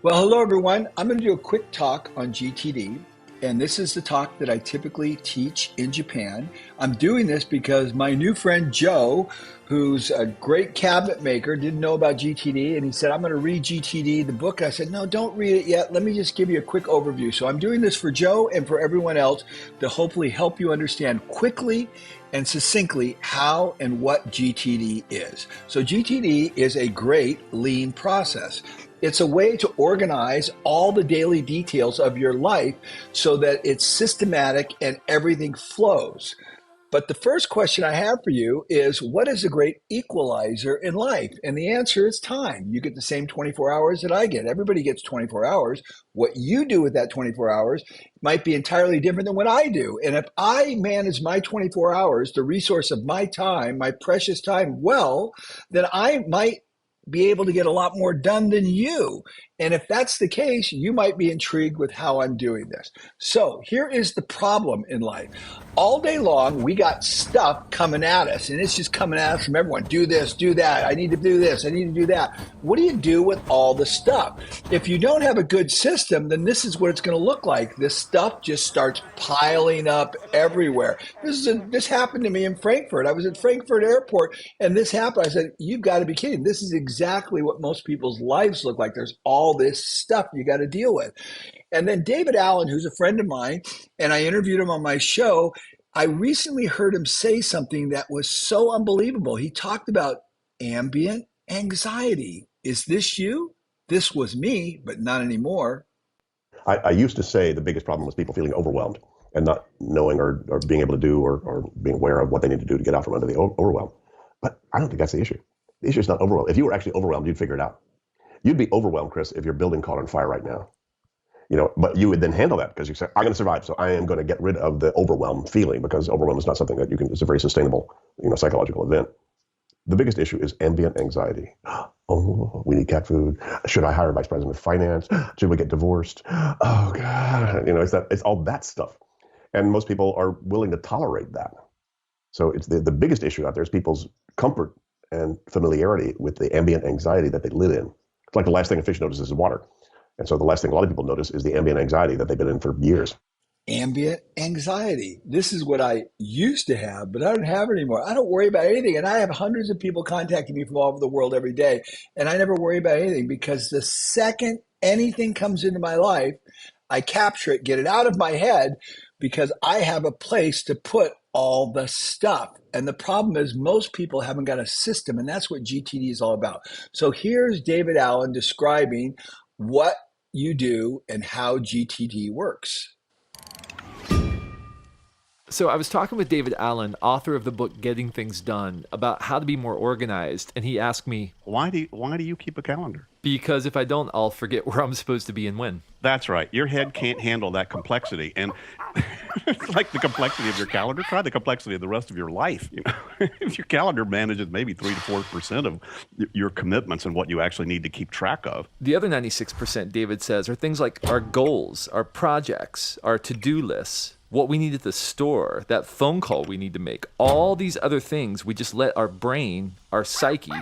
Well, hello everyone. I'm going to do a quick talk on GTD, and this is the talk that I typically teach in Japan. I'm doing this because my new friend Joe, who's a great cabinet maker, didn't know about GTD, and he said, I'm going to read GTD, the book. I said, no, don't read it yet. Let me just give you a quick overview. So I'm doing this for Joe and for everyone else to hopefully help you understand quickly and succinctly how and what GTD is. So GTD is a great lean process. It's a way to organize all the daily details of your life so that it's systematic and everything flows. But the first question I have for you is, what is a great equalizer in life? And the answer is time. You get the same 24 hours that I get. Everybody gets 24 hours. What you do with that 24 hours might be entirely different than what I do. And if I manage my 24 hours, the resource of my time, my precious time, well, then I might be able to get a lot more done than you. And if that's the case, you might be intrigued with how I'm doing this. So here is the problem in life. All day long, we got stuff coming at us, and it's just coming at us from everyone. Do this, do that. I need to do this. I need to do that. What do you do with all the stuff? If you don't have a good system, then this is what it's going to look like. This stuff just starts piling up everywhere. This happened to me in Frankfurt. I was at Frankfurt Airport, and this happened. I said, you've got to be kidding. This is exactly what most people's lives look like. There's all this stuff you got to deal with. And then David Allen, who's a friend of mine, and I interviewed him on my show, I recently heard him say something that was so unbelievable. He talked about ambient anxiety. Is this you? This was me, but not anymore. I used to say the biggest problem was people feeling overwhelmed and not knowing or being able to do or being aware of what they need to do to get out from under the overwhelm. But I don't think that's the issue. The issue is not overwhelmed. If you were actually overwhelmed, you'd figure it out. You'd be overwhelmed, Chris, if your building caught on fire right now. But you would then handle that because you say, I'm going to survive. So I am going to get rid of the overwhelm feeling, because overwhelm is not something that it's a very sustainable, psychological event. The biggest issue is ambient anxiety. Oh, we need cat food. Should I hire a vice president of finance? Should we get divorced? Oh God. It's all that stuff. And most people are willing to tolerate that. So it's the biggest issue out there is people's comfort and familiarity with the ambient anxiety that they live in. It's like the last thing a fish notices is water. And so the last thing a lot of people notice is the ambient anxiety that they've been in for years. Ambient anxiety. This is what I used to have, but I don't have it anymore. I don't worry about anything. And I have hundreds of people contacting me from all over the world every day. And I never worry about anything, because the second anything comes into my life, I capture it, get it out of my head, because I have a place to put all the stuff. And the problem is most people haven't got a system, and that's what GTD is all about. So here's David Allen describing what you do and how GTD works. So I was talking with David Allen, author of the book Getting Things Done, about how to be more organized, and he asked me, Why do you keep a calendar? Because if I don't, I'll forget where I'm supposed to be and when. That's right. Your head can't handle that complexity. And it's like the complexity of your calendar. Try the complexity of the rest of your life. If your calendar manages maybe 3 to 4% of your commitments and what you actually need to keep track of. The other 96%, David says, are things like our goals, our projects, our to-do lists, what we need at the store, that phone call we need to make. All these other things we just let our brain, our psyche,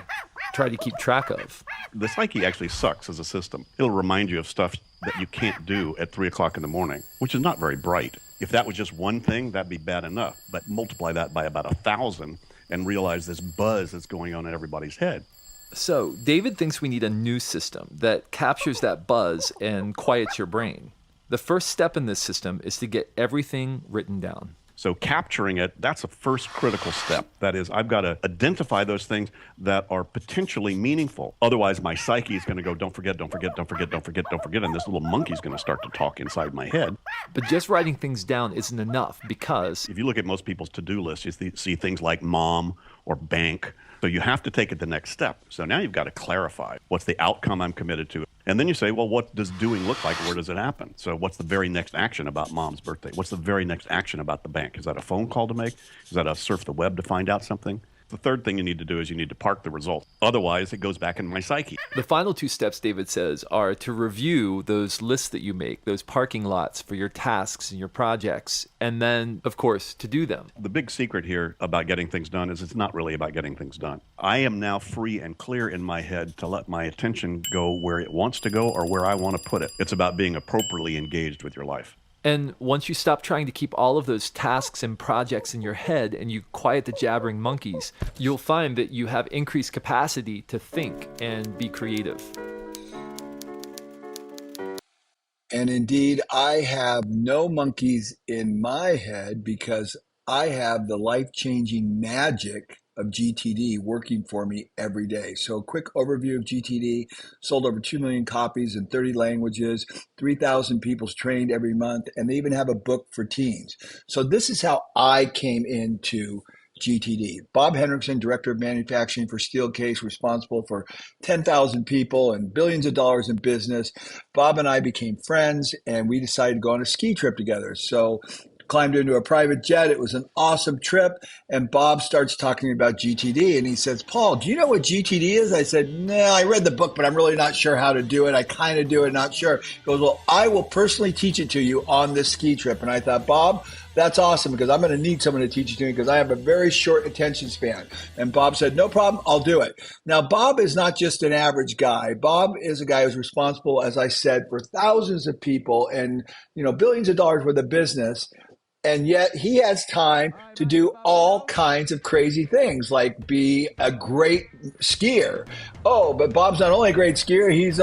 try to keep track of. The psyche actually sucks as a system. It'll remind you of stuff that you can't do at 3 o'clock in the morning, which is not very bright. If that was just one thing, that'd be bad enough. But multiply that by about 1,000 and realize this buzz that's going on in everybody's head. So David thinks we need a new system that captures that buzz and quiets your brain. The first step in this system is to get everything written down. So capturing it, that's a first critical step. That is, I've got to identify those things that are potentially meaningful. Otherwise, my psyche is going to go, don't forget, don't forget, don't forget, don't forget, don't forget. And this little monkey's going to start to talk inside my head. But just writing things down isn't enough, because if you look at most people's to-do lists, you see things like mom or bank. So you have to take it the next step. So now you've got to clarify what's the outcome I'm committed to. And then you say, well, what does doing look like? Where does it happen? So what's the very next action about mom's birthday? What's the very next action about the bank? Is that a phone call to make? Is that a surf the web to find out something? The third thing you need to do is you need to park the result. Otherwise, it goes back in my psyche. The final two steps, David says, are to review those lists that you make, those parking lots for your tasks and your projects, and then, of course, to do them. The big secret here about getting things done is it's not really about getting things done. I am now free and clear in my head to let my attention go where it wants to go or where I want to put it. It's about being appropriately engaged with your life. And once you stop trying to keep all of those tasks and projects in your head and you quiet the jabbering monkeys, you'll find that you have increased capacity to think and be creative. And indeed, I have no monkeys in my head because I have the life-changing magic of GTD working for me every day. So a quick overview of GTD: sold over 2 million copies in 30 languages, 3,000 people's trained every month, and they even have a book for teens. So this is how I came into GTD. Bob Hendrickson, Director of Manufacturing for Steelcase, responsible for 10,000 people and billions of dollars in business. Bob and I became friends, and we decided to go on a ski trip together. So climbed into a private jet. It was an awesome trip. And Bob starts talking about GTD. And he says, Paul, do you know what GTD is? I said, no, I read the book, but I'm really not sure how to do it. I kind of do it, not sure. He goes, well, I will personally teach it to you on this ski trip. And I thought, Bob, that's awesome, because I'm going to need someone to teach it to me because I have a very short attention span. And Bob said, no problem, I'll do it. Now, Bob is not just an average guy. Bob is a guy who's responsible, as I said, for thousands of people and, billions of dollars worth of business. And yet he has time to do all kinds of crazy things, like be a great skier. Oh, but Bob's not only a great skier, he's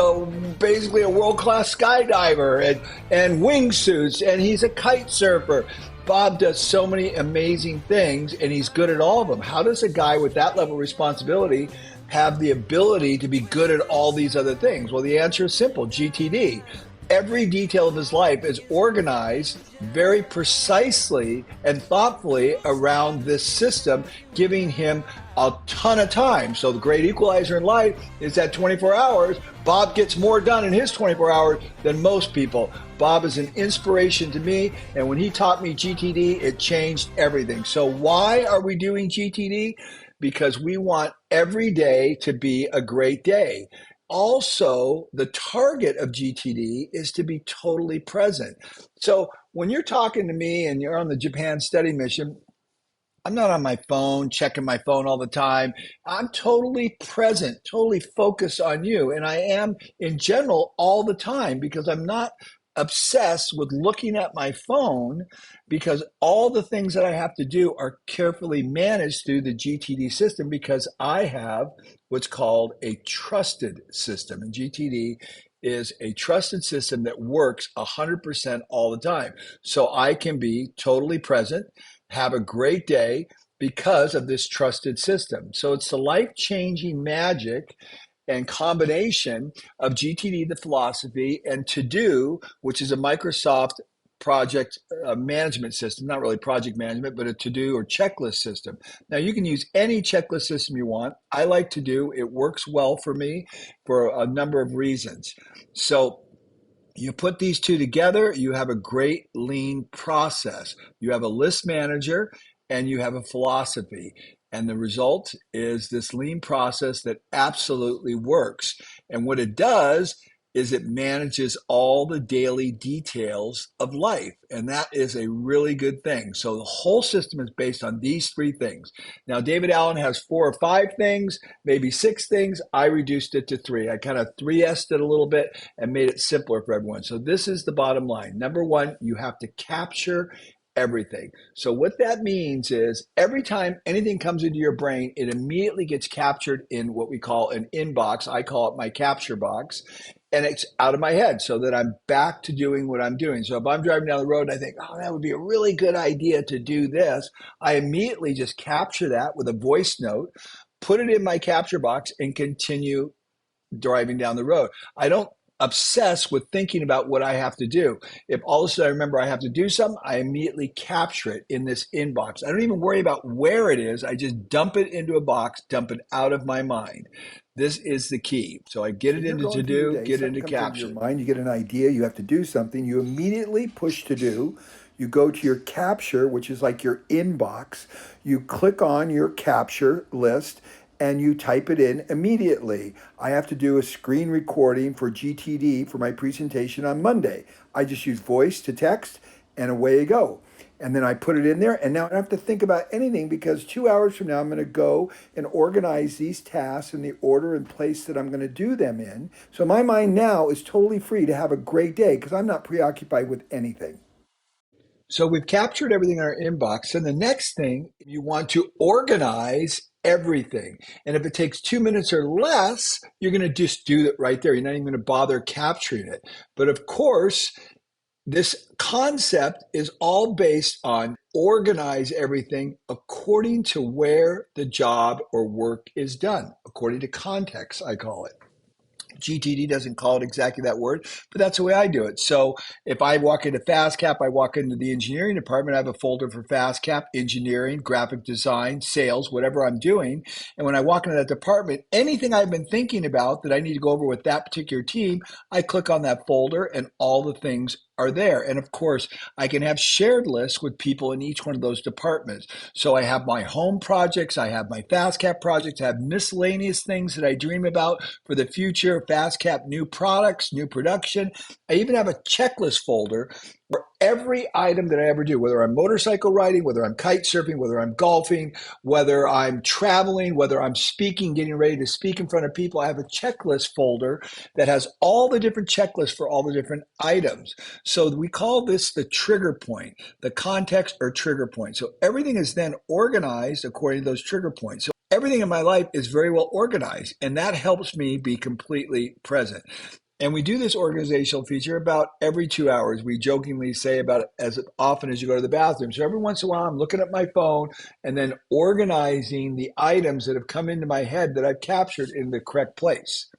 basically a world-class skydiver and wingsuits, and he's a kite surfer. Bob does so many amazing things, and he's good at all of them. How does a guy with that level of responsibility have the ability to be good at all these other things? Well, the answer is simple: GTD. Every detail of his life is organized very precisely and thoughtfully around this system, giving him a ton of time. So the great equalizer in life is that 24 hours. Bob gets more done in his 24 hours than most people. Bob is an inspiration to me, and when he taught me GTD, it changed everything. So why are we doing GTD? Because we want every day to be a great day. Also, the target of GTD is to be totally present. So when you're talking to me and you're on the Japan study mission, I'm not on my phone, checking my phone all the time. I'm totally present, totally focused on you. And I am in general all the time, because I'm not obsessed with looking at my phone, because all the things that I have to do are carefully managed through the GTD system, because I have what's called a trusted system. And GTD is a trusted system that works 100% all the time. So I can be totally present, have a great day because of this trusted system. So it's the life-changing magic and combination of GTD, the philosophy, and To Do, which is a Microsoft project management system, not really project management, but a to-do or checklist system. Now, you can use any checklist system you want. I like To Do. It works well for me for a number of reasons. So you put these two together, you have a great lean process. You have a list manager and you have a philosophy. And the result is this lean process that absolutely works. And what it does is it manages all the daily details of life. And that is a really good thing. So the whole system is based on these three things. Now, David Allen has 4 or 5 things, maybe 6 things. I reduced it to 3. I kind of 3S'd it a little bit and made it simpler for everyone. So this is the bottom line. Number 1, you have to capture everything. So what that means is every time anything comes into your brain, it immediately gets captured in what we call an inbox. I call it my capture box. And it's out of my head so that I'm back to doing what I'm doing. So if I'm driving down the road and I think, oh, that would be a really good idea to do this, I immediately just capture that with a voice note, put it in my capture box, and continue driving down the road. I don't obsess with thinking about what I have to do. If all of a sudden I remember I have to do something, I immediately capture it in this inbox. I don't even worry about where it is. I just dump it into a box, dump it out of my mind. This is the key. So I get it into To Do, get it into capture. Your mind, you get an idea, you have to do something, you immediately push To Do. You go to your capture, which is like your inbox. You click on your capture list and you type it in immediately. I have to do a screen recording for GTD for my presentation on Monday. I just use voice to text and away you go. And then I put it in there, and now I don't have to think about anything because 2 hours from now, I'm going to go and organize these tasks in the order and place that I'm going to do them in. So my mind now is totally free to have a great day because I'm not preoccupied with anything. So we've captured everything in our inbox. And the next thing, you want to organize everything. And if it takes 2 minutes or less, you're going to just do it right there. You're not even going to bother capturing it. But of course, this concept is all based on organize everything according to where the job or work is done, according to context, I call it. GTD doesn't call it exactly that word, but that's the way I do it. So if I walk into FastCap, I walk into the engineering department, I have a folder for FastCap, engineering, graphic design, sales, whatever I'm doing. And when I walk into that department, anything I've been thinking about that I need to go over with that particular team, I click on that folder and all the things are there. And of course, I can have shared lists with people in each one of those departments. So I have my home projects, I have my FastCap projects, I have miscellaneous things that I dream about for the future, FastCap new products, new production. I even have a checklist folder for every item that I ever do, whether I'm motorcycle riding, whether I'm kite surfing, whether I'm golfing, whether I'm traveling, whether I'm speaking, getting ready to speak in front of people. I have a checklist folder that has all the different checklists for all the different items. So we call this the trigger point, the context or trigger point. So everything is then organized according to those trigger points. So everything in my life is very well organized, and that helps me be completely present. And we do this organizational feature about every 2 hours. We jokingly say about as often as you go to the bathroom. So every once in a while, I'm looking at my phone and then organizing the items that have come into my head that I've captured in the correct place.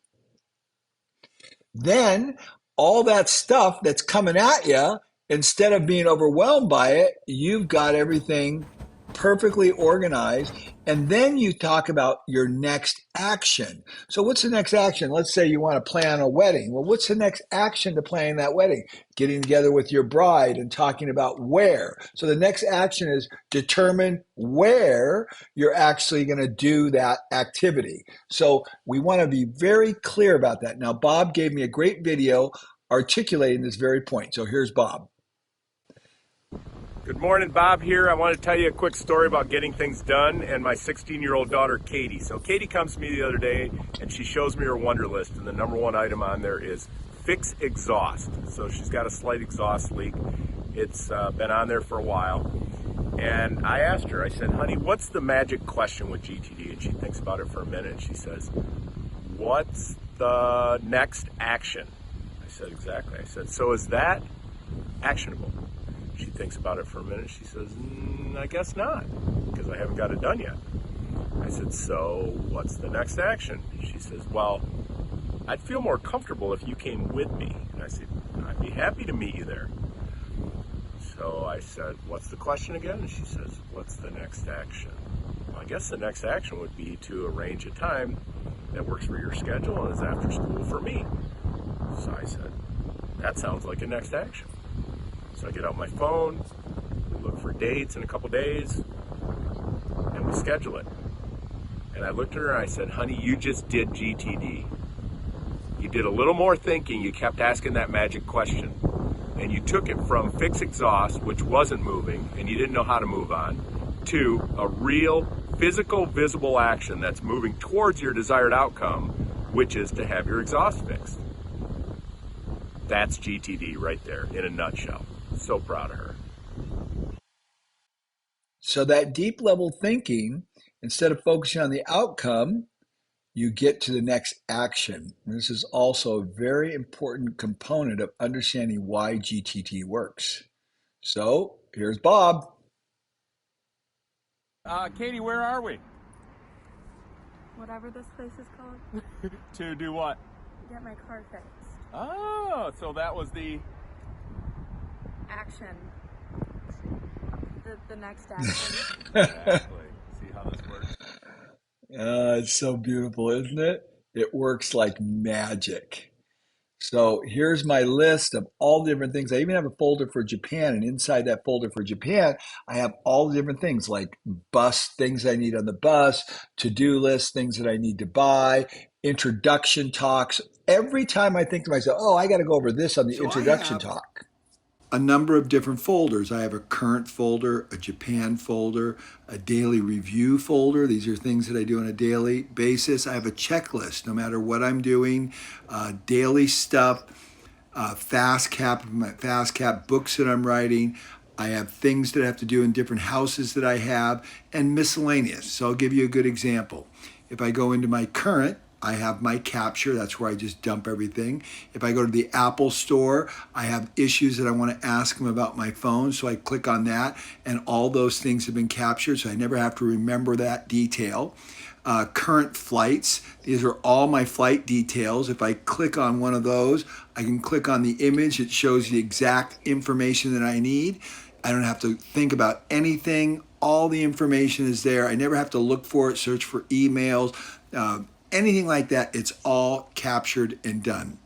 Then all that stuff that's coming at you, instead of being overwhelmed by it, you've got everything perfectly organized. And then you talk about your next action. So what's the next action? Let's say you want to plan a wedding. Well, what's the next action to planning that wedding? Getting together with your bride and talking about where. So the next action is determine where you're actually going to do that activity. So we want to be very clear about that. Now, Bob gave me a great video articulating this very point. So here's Bob. Good morning, Bob here. I want to tell you a quick story about getting things done and my 16-year-old daughter, Katie. So Katie comes to me the other day and she shows me her wonder list, and the number one item on there is fix exhaust. So she's got a slight exhaust leak. It's been on there for a while. And I asked her, I said, honey, what's the magic question with GTD? And she thinks about it for a minute and she says, what's the next action? I said, exactly. I said, so is that actionable? She thinks about it for a minute. She says, I guess not, because I haven't got it done yet. I said, so what's the next action? She says, well, I'd feel more comfortable if you came with me. And I said, I'd be happy to meet you there. So I said, what's the question again? And she says, what's the next action? Well, I guess the next action would be to arrange a time that works for your schedule and is after school for me. So I said, that sounds like a next action. So I get out my phone, we look for dates in a couple days, and we schedule it. And I looked at her and I said, honey, you just did GTD. You did a little more thinking. You kept asking that magic question. And you took it from fix exhaust, which wasn't moving, and you didn't know how to move on, to a real physical, visible action that's moving towards your desired outcome, which is to have your exhaust fixed. That's GTD right there in a nutshell. So proud of her. So that deep level thinking, instead of focusing on the outcome, you get to the next action. And this is also a very important component of understanding why GTD works. So here's Bob. Katie, where are we? Whatever this place is called. To do what? Get my car fixed. Oh, so that was the Action. The next action. exactly. See how this works? It's so beautiful, isn't it? It works like magic. So here's my list of all the different things. I even have a folder for Japan, and inside that folder for Japan, I have all the different things like bus things I need on the bus, to-do lists, things that I need to buy, introduction talks. Every time I think to myself, oh, I got to go over this on the introduction talk. A number of different folders. I have a current folder, a Japan folder, a daily review folder. These are things that I do on a daily basis. I have a checklist, no matter what I'm doing, daily stuff, fast cap books that I'm writing. I have things that I have to do in different houses that I have, and miscellaneous. So I'll give you a good example. If I go into my current, I have my capture. That's where I just dump everything. If I go to the Apple store, I have issues that I want to ask them about my phone. So I click on that, and all those things have been captured. So I never have to remember that detail. Current flights. These are all my flight details. If I click on one of those, I can click on the image. It shows the exact information that I need. I don't have to think about anything. All the information is there. I never have to look for it, search for emails, anything like that. It's all captured and done,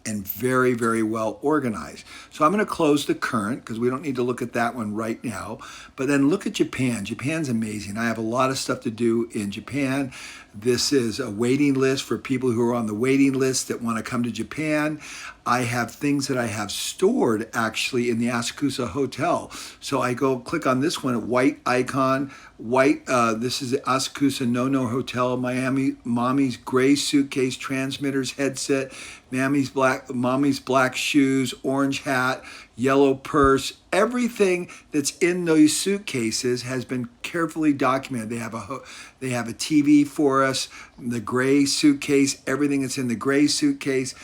and very, very well organized. So I'm going to close the current because we don't need to look at that one right now. But then look at Japan. Japan's amazing. I have a lot of stuff to do in Japan. This is a waiting list for people who are on the waiting list that want to come to Japan. I have things that I have stored actually in the Asakusa Hotel. So I go click on this one, white icon, this is the Asakusa No Hotel, Miami, mommy's gray suitcase, transmitters, headset, mommy's black shoes, orange hat, yellow purse. Everything that's in those suitcases has been carefully documented. They have a TV for us, the gray suitcase, everything that's in the gray suitcase.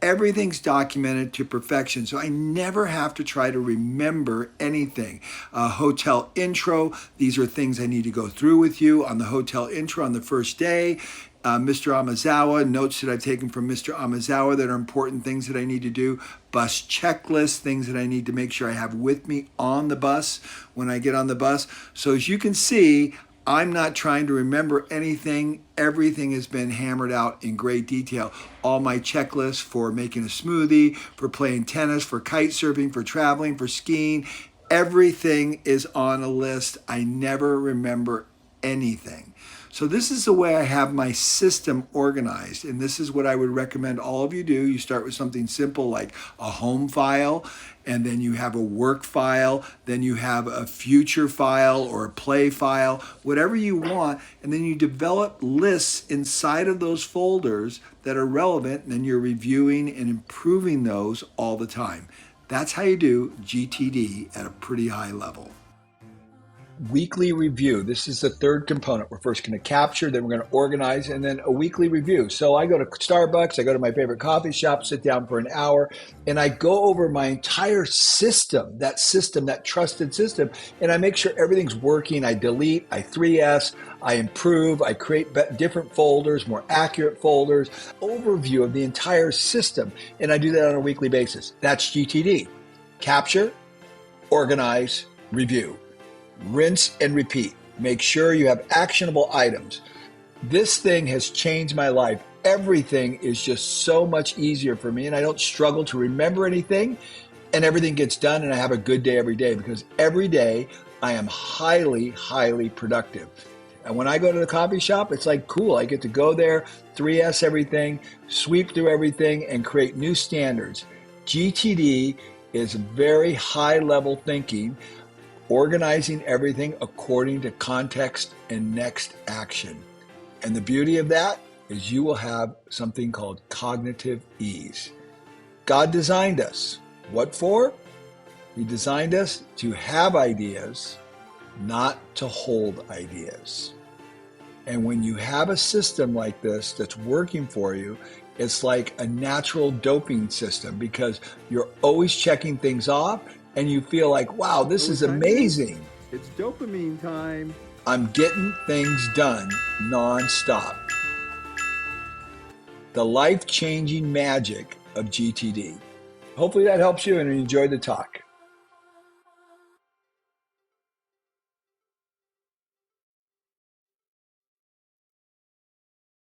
Everything's documented to perfection, so I never have to try to remember anything. Hotel intro, these are things I need to go through with you on the hotel intro on the first day. Mr. Amazawa, notes that I've taken from Mr. Amazawa that are important things that I need to do. Bus checklist, things that I need to make sure I have with me on the bus when I get on the bus. So as you can see, I'm not trying to remember anything. Everything has been hammered out in great detail. All my checklists for making a smoothie, for playing tennis, for kite surfing, for traveling, for skiing, everything is on a list. I never remember anything. So this is the way I have my system organized, and this is what I would recommend all of you do. You start with something simple like a home file, and then you have a work file, then you have a future file or a play file, whatever you want, and then you develop lists inside of those folders that are relevant, and then you're reviewing and improving those all the time. That's how you do GTD at a pretty high level. Weekly review. This is the third component. We're first going to capture, then we're going to organize, and then a weekly review. So I go to Starbucks, I go to my favorite coffee shop, sit down for an hour, and I go over my entire system, that trusted system, and I make sure everything's working. I delete, I 3S, I improve, I create different folders, more accurate folders, overview of the entire system, and I do that on a weekly basis. That's GTD. Capture, organize, review. Rinse and repeat. Make sure you have actionable items. This thing has changed my life. Everything is just so much easier for me, and I don't struggle to remember anything, and everything gets done, and I have a good day every day because every day I am highly, highly productive. And when I go to the coffee shop, it's like cool. I get to go there, 3S everything, sweep through everything, and create new standards. GTD is very high-level thinking, organizing everything according to context and next action. And the beauty of that is you will have something called cognitive ease. God designed us. What for? He designed us to have ideas, not to hold ideas. And when you have a system like this that's working for you, it's like a natural doping system because you're always checking things off and you feel like, wow, this is amazing. It's dopamine time. I'm getting things done nonstop. The life-changing magic of GTD. Hopefully that helps you and you enjoyed the talk.